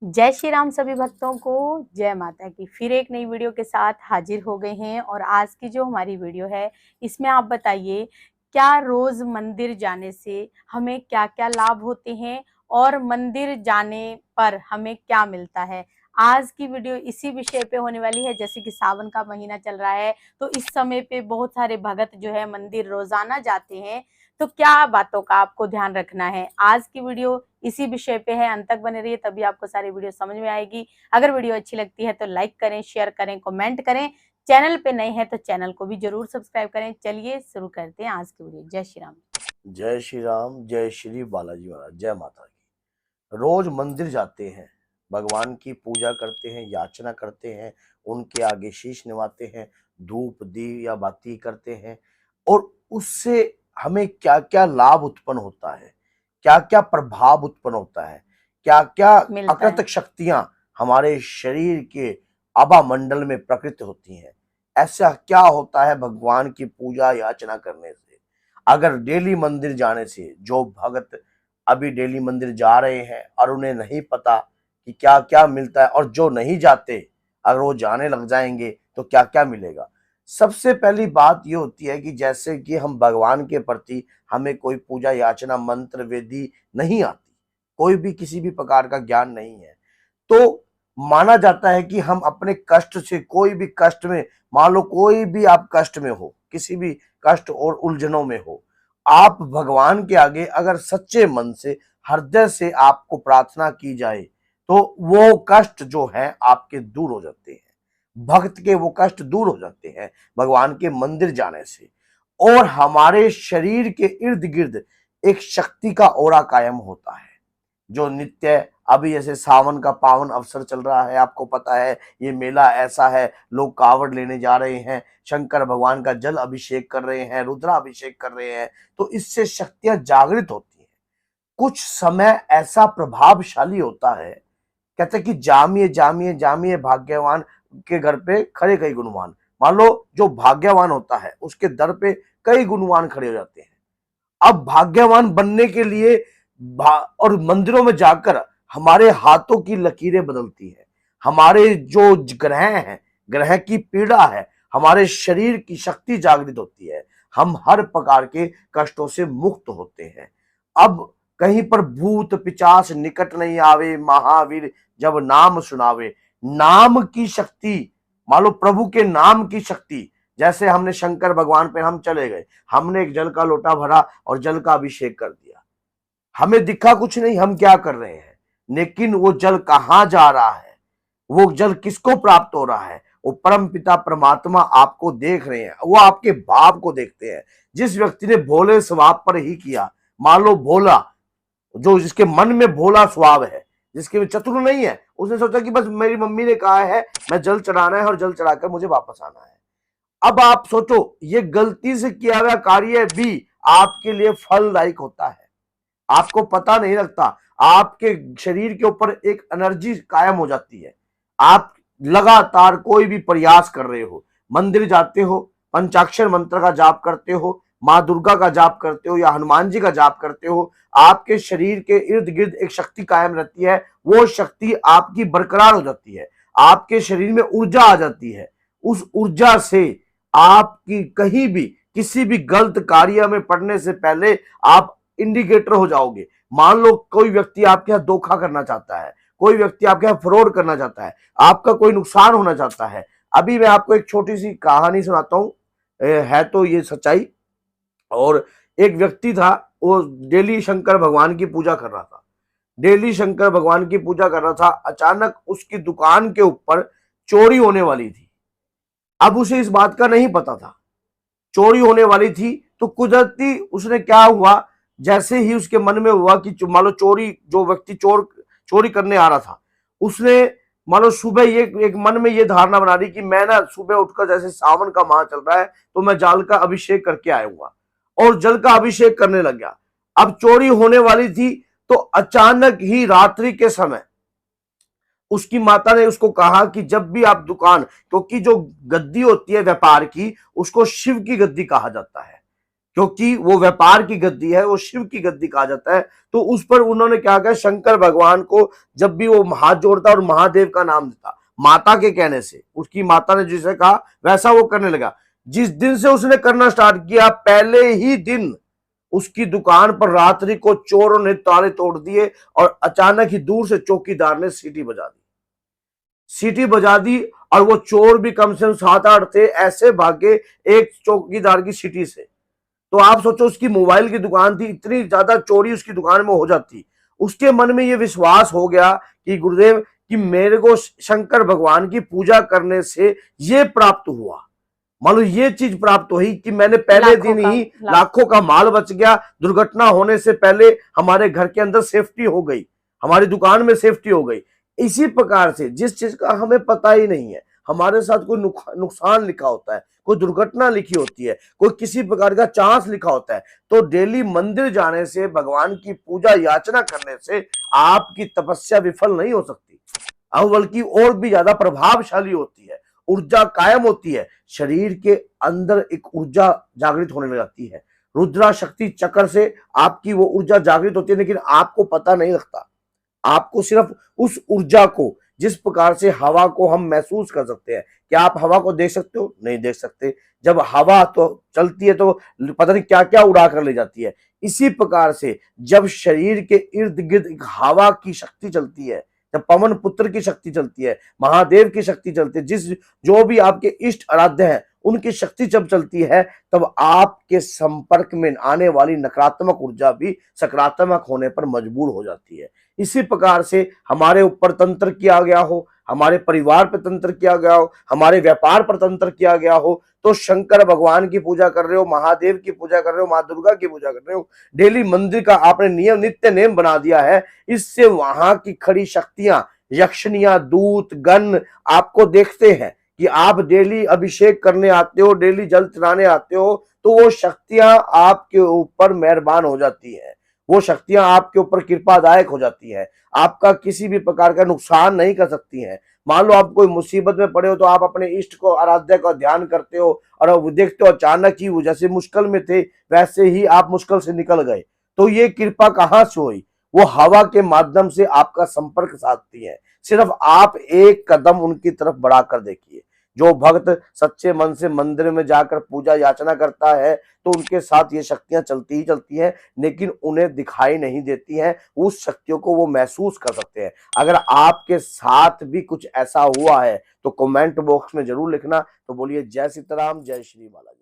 जय श्री राम सभी भक्तों को। जय माता की। फिर एक नई वीडियो के साथ हाजिर हो गए हैं और आज की जो हमारी वीडियो है इसमें आप बताइए क्या रोज मंदिर जाने से हमें क्या-क्या लाभ होते हैं और मंदिर जाने पर हमें क्या मिलता है। आज की वीडियो इसी विषय पे होने वाली है। जैसे कि सावन का महीना चल रहा है तो इस समय पे बहुत सारे भगत जो है मंदिर रोजाना जाते हैं, तो क्या बातों का आपको ध्यान रखना है। आज की वीडियो इसी विषय पे है, अंत तक बने रहिए तभी आपको सारी वीडियो समझ में आएगी। अगर वीडियो अच्छी लगती है तो लाइक करें, शेयर करें, कमेंट करें। चैनल पे नए हैं तो चैनल को भी जरूर सब्सक्राइब करें। चलिए शुरू करते हैं आज की वीडियो। जय श्री राम। जय श्री राम, जय श्री बालाजी महाराज, जय माता की। रोज मंदिर जाते हैं, भगवान की पूजा करते हैं, याचना करते हैं, उनके आगे शीश निभाते हैं, धूप दीप या बाती करते हैं और उससे हमें क्या क्या लाभ उत्पन्न होता है, क्या क्या प्रभाव उत्पन्न होता है, क्या क्या मिलता है। अकृतक शक्तियां हमारे शरीर के आभा मंडल में प्रकट होती हैं। ऐसा क्या होता है भगवान की पूजा याचना करने से। अगर डेली मंदिर जाने से, जो भगत अभी डेली मंदिर जा रहे हैं और उन्हें नहीं पता कि क्या क्या मिलता है, और जो नहीं जाते अगर वो जाने लग जाएंगे तो क्या क्या मिलेगा। सबसे पहली बात ये होती है कि जैसे कि हम भगवान के प्रति हमें कोई पूजा याचना मंत्र वेदी नहीं आती, कोई भी किसी भी प्रकार का ज्ञान नहीं है, तो माना जाता है कि हम अपने कष्ट से, कोई भी कष्ट में, मान लो कोई भी आप कष्ट में हो, किसी भी कष्ट और उलझनों में हो, आप भगवान के आगे अगर सच्चे मन से, हृदय से आपको प्रार्थना की जाए तो वो कष्ट जो है आपके दूर हो जाते हैं। भक्त के वो कष्ट दूर हो जाते हैं भगवान के मंदिर जाने से। और हमारे शरीर के इर्द गिर्द एक शक्ति का ओरा कायम होता है जो नित्य, अभी जैसे सावन का पावन अवसर चल रहा है, आपको पता है ये मेला ऐसा है, लोग कावड़ लेने जा रहे हैं, शंकर भगवान का जल अभिषेक कर रहे हैं, रुद्राभिषेक कर रहे हैं, तो इससे शक्तियां जागृत होती हैं। कुछ समय ऐसा प्रभावशाली होता है, कहते हैं कि जामिए जामिए जामिए भाग्यवान के घर पे खड़े कई गुणवान। मान लो जो भाग्यवान होता है उसके दर पे कई गुणवान खड़े हो जाते हैं। अब भाग्यवान बनने के लिए और मंदिरों में जाकर हमारे हाथों की लकीरें बदलती है, हमारे जो ग्रह हैं, ग्रह की पीड़ा है, हमारे शरीर की शक्ति जागृत होती है, हम हर प्रकार के कष्टों से मुक्त होते हैं। अब कहीं पर भूत पिचास निकट नहीं आवे, महावीर जब नाम सुनावे। नाम की शक्ति, मान लो प्रभु के नाम की शक्ति, जैसे हमने शंकर भगवान पे हम चले गए, हमने एक जल का लोटा भरा और जल का अभिषेक कर दिया, हमें दिखा कुछ नहीं हम क्या कर रहे हैं, लेकिन वो जल कहां जा रहा है, वो जल किसको प्राप्त हो रहा है, वो परम पिता परमात्मा आपको देख रहे हैं, वो आपके भाव को देखते हैं। जिस व्यक्ति ने भोले स्वभाव पर ही किया, मान लो भोला, जो जिसके मन में भोला स्वभाव है, जिसके में चतुर नहीं है, उसने सोचा कि बस मेरी मम्मी ने कहा है मैं जल चढ़ाना है और जल चढ़ाकर मुझे वापस आना है। अब आप सोचो ये गलती से किया हुआ कार्य भी आपके लिए फलदायक होता है, आपको पता नहीं लगता, आपके शरीर के ऊपर एक एनर्जी कायम हो जाती है। आप लगातार कोई भी प्रयास कर रहे हो, मंदिर जाते हो, पंचाक्षर मंत्र का जाप करते हो, माँ दुर्गा का जाप करते हो या हनुमान जी का जाप करते हो, आपके शरीर के इर्द गिर्द एक शक्ति कायम रहती है, वो शक्ति आपकी बरकरार हो जाती है, आपके शरीर में ऊर्जा आ जाती है। उस ऊर्जा से आपकी कहीं भी किसी भी गलत कार्य में पड़ने से पहले आप इंडिकेटर हो जाओगे। मान लो कोई व्यक्ति आपके यहाँ धोखा करना चाहता है, कोई व्यक्ति आपके यहाँ फ्रॉड करना चाहता है, आपका कोई नुकसान होना चाहता है। अभी मैं आपको एक छोटी सी कहानी सुनाता हूँ, है तो ये सच्चाई। और एक व्यक्ति था, वो डेली शंकर भगवान की पूजा कर रहा था, डेली शंकर भगवान की पूजा कर रहा था। अचानक उसकी दुकान के ऊपर चोरी होने वाली थी। अब उसे इस बात का नहीं पता था चोरी होने वाली थी, तो कुदरती उसने क्या हुआ, जैसे ही उसके मन में हुआ कि मान लो चोरी, जो व्यक्ति चोरी करने आ रहा था, उसने मान लो सुबह ये एक मन में ये धारणा बना दी कि मैं ना सुबह उठकर, जैसे सावन का माह चल रहा है, तो मैं जल का अभिषेक करके आऊंगा, और जल का अभिषेक करने लग गया। अब चोरी होने वाली थी, तो अचानक ही रात्रि के समय उसकी माता ने उसको कहा कि जब भी आप दुकान, क्योंकि जो गद्दी होती है व्यापार की, उसको शिव की गद्दी कहा जाता है, क्योंकि वो व्यापार की गद्दी है, वो शिव की गद्दी कहा जाता है। तो उस पर उन्होंने क्या किया, शंकर भगवान को जब भी वो हाथ जोड़ता और महादेव का नाम देता, माता के कहने से, उसकी माता ने जिसे कहा वैसा वो करने लगा। जिस दिन से उसने करना स्टार्ट किया, पहले ही दिन उसकी दुकान पर रात्रि को चोरों ने ताले तोड़ दिए और अचानक ही दूर से चौकीदार ने सीटी बजा दी। सीटी बजा दी और वो चोर भी कम से कम 7-8 थे, ऐसे भागे एक चौकीदार की सीटी से। तो आप सोचो, उसकी मोबाइल की दुकान थी, इतनी ज्यादा चोरी उसकी दुकान में हो जाती। उसके मन में ये विश्वास हो गया कि गुरुदेव कि मेरे को शंकर भगवान की पूजा करने से ये प्राप्त हुआ, मान लो ये चीज प्राप्त हुई कि मैंने पहले दिन ही लाखों का माल बच गया, दुर्घटना होने से पहले हमारे घर के अंदर सेफ्टी हो गई, हमारी दुकान में सेफ्टी हो गई। इसी प्रकार से जिस चीज का हमें पता ही नहीं है, हमारे साथ कोई नुकसान लिखा होता है, कोई दुर्घटना लिखी होती है, कोई किसी प्रकार का चांस लिखा होता है, तो डेली मंदिर जाने से, भगवान की पूजा याचना करने से आपकी तपस्या विफल नहीं हो सकती, अब बल्कि और भी ज्यादा प्रभावशाली होती है, ऊर्जा कायम होती है, शरीर के अंदर एक ऊर्जा जागृत होने लग जाती है। रुद्रा शक्ति चक्र से आपकी वो ऊर्जा जागृत होती है, लेकिन आपको पता नहीं लगता। आपको सिर्फ उस ऊर्जा को, जिस प्रकार से हवा को हम महसूस कर सकते हैं, क्या आप हवा को देख सकते हो? नहीं देख सकते। जब हवा तो चलती है तो पता नहीं क्या क्या उड़ा कर ले जाती है। इसी प्रकार से जब शरीर के इर्द गिर्द हवा की शक्ति चलती है, जब पवन पुत्र की शक्ति चलती है, महादेव की शक्ति चलती है, जो भी आपके इष्ट आराध्य हैं उनकी शक्ति जब चलती है, तब आपके संपर्क में आने वाली नकारात्मक ऊर्जा भी सकारात्मक होने पर मजबूर हो जाती है। इसी प्रकार से हमारे ऊपर तंत्र किया गया हो, हमारे परिवार पर तंत्र किया गया हो, हमारे व्यापार पर तंत्र किया गया हो, तो शंकर भगवान की पूजा कर रहे हो, महादेव की पूजा कर रहे हो, माँ दुर्गा की पूजा कर रहे हो, डेली मंदिर का आपने नित्य नेम बना दिया है, इससे वहां की खड़ी शक्तियां, यक्षनियां, दूत गण आपको देखते हैं कि आप डेली अभिषेक करने आते हो, डेली जल चढ़ाने आते हो, तो वो शक्तियां आपके ऊपर मेहरबान हो जाती है, वो शक्तियां आपके ऊपर कृपादायक हो जाती है, आपका किसी भी प्रकार का नुकसान नहीं कर सकती हैं। मान लो आप कोई मुसीबत में पड़े हो तो आप अपने इष्ट को, आराध्य का ध्यान करते हो और वो देखते हो अचानक ही वो जैसे मुश्किल में थे वैसे ही आप मुश्किल से निकल गए। तो ये कृपा कहां से हुई? वो हवा के माध्यम से आपका संपर्क साधती है। सिर्फ आप एक कदम उनकी तरफ बढ़ाकर देखिए। जो भक्त सच्चे मन से मंदिर में जाकर पूजा याचना करता है तो उनके साथ ये शक्तियां चलती ही चलती हैं, लेकिन उन्हें दिखाई नहीं देती हैं, उस शक्तियों को वो महसूस कर सकते हैं। अगर आपके साथ भी कुछ ऐसा हुआ है तो कमेंट बॉक्स में जरूर लिखना। तो बोलिए जय सीताराम, जय श्री बालाजी।